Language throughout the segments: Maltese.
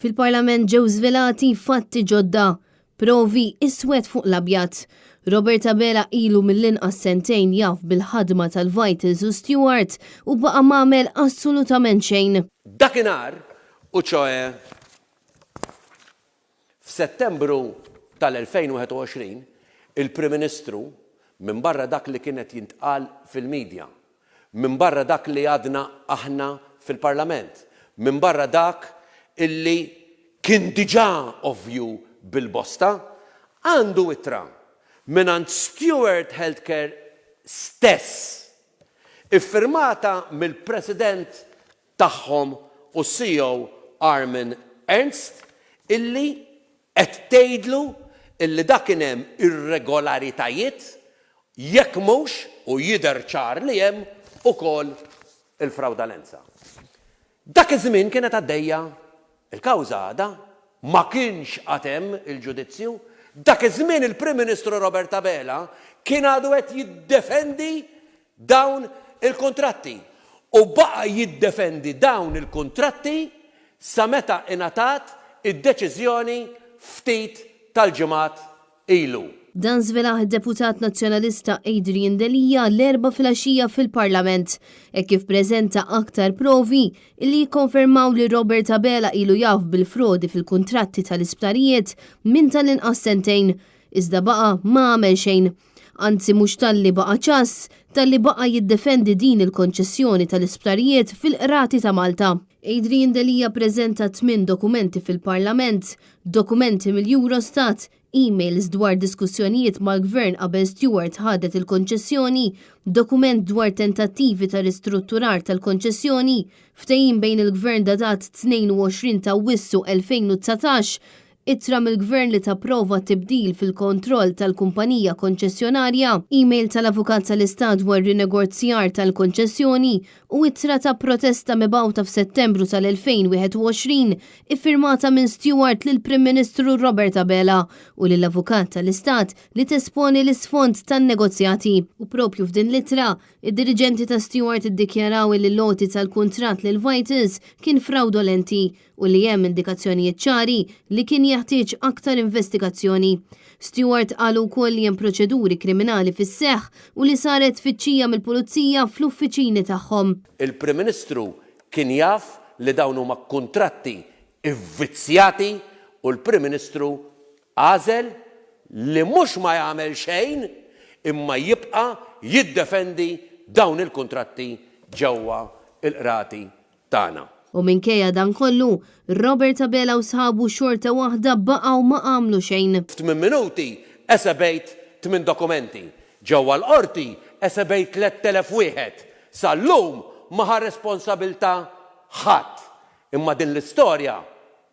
Fil-Parlament ġew żvelati fatti ġodda, provi iswed fuq l-abjad. Robert Abela ilu mill-inqas sentejn jaf bil-ħadma tal-Vitals u Stewart u baqa' m'għamel assolutament xejn. Dakinhar u ċoe f'Settembru tal-2021 il-Prim Ministru minn barra dak li kienet jintqal fil-medja, minn barra dak li għadna aħna fil-Parlament, minn barra dak illi kien diġà ovvju bil-bosta, għandu ittra minant Stewart Healthcare stess, iffirmata mill-President tagħhom u CEO Armin Ernst, illi qed tgħidlu illi dakin hemm irregolaritajiet jekk mhux u jidher ċar li hemm ukoll il-fraudalenza. Dak iż-żmien kienet għaddejja il-kawża għadha, ma kienx għad hemm il-ġudizzju. Dak iż-żmien il-Prim Ministru Robert Abela kien għadu qed jiddefendi dawn il-kuntratti u baqa' jiddefendi dawn il-kuntratti sa meta ingħatat id-deċiżjoni ftit tal-ġimgħat ilu. Dan żvelaħ id-Deputat Nazzjonalista Adrian Delija l-erba' filgħaxija fil-Parlament kif preżenta aktar provi li jikkonfermaw li Robert Abela ilu jaf bil-frodi fil-kuntratti tal-isptarijiet minn tal-inqas sentejn, iżda baqa' ma għamel xejn. Anzi mhux talli baqa' ċass, talli baqa' jiddefendi din il-konċessjoni tal-isptarijiet fil-qrati ta' Malta. Adrian Delija preżenta 8 dokumenti fil-Parlament, dokumenti mill-Eurostat, emails dwar diskussjonijiet mal-Gvern qabel Stewart ħadet il-konċessjoni, dokument dwar tentattivi ta' ristrutturar tal-konċessjoni, ftehim bejn il-Gvern datat 22 ta' Awwissu 2019, ittra mill-Gvern li tapprova tibdil fil-kontroll tal-kumpanija konċessjonarja, email tal-Avukat tal-Istat dwar rinegozjar tal-konċessjoni u ittra ta' protesta mibgħuta f'Settembru tal-2021 iffirmata minn Stewart lil Prim Ministru Robert Abela u lill-Avukat tal-Istat li tesponi l-isfond tan-negozjati. U propju f'din l-ittra, id-diriġenti ta' Stewart iddikjaraw li l-loti tal-kuntratt lil Vitals kien fraudolenti u li hemm indikazzjonijiet ċari li kien jeħtieġ aktar investigazzjoni. Stewart qalu wkoll li hemm proċeduri kriminali fis-seħħ u li saret tfittxija mill-pulizija fl-uffiċini tagħhom. Il-Prim Ministru kien jaf li dawn huma kuntratti ivvizzjati u l-Prim Ministru għażel li mhux ma jagħmel xejn imma jibqa' jiddefendi dawn il-kuntratti ġewwa il-qrati tagħna. U minkejja dan kollu, Robert Abela u sħabu xorta waħda baqgħu ma għamlu xejn. F'8 minuti esebejt 8 dokumenti. Ġewwa l-qorti esebejt 3000 wieħed. Sal-lum ma ħa responsabilta ħadd. Imma din l-istorja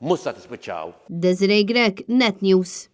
mhux se tispiċċaw. Desiree Grek, Net News.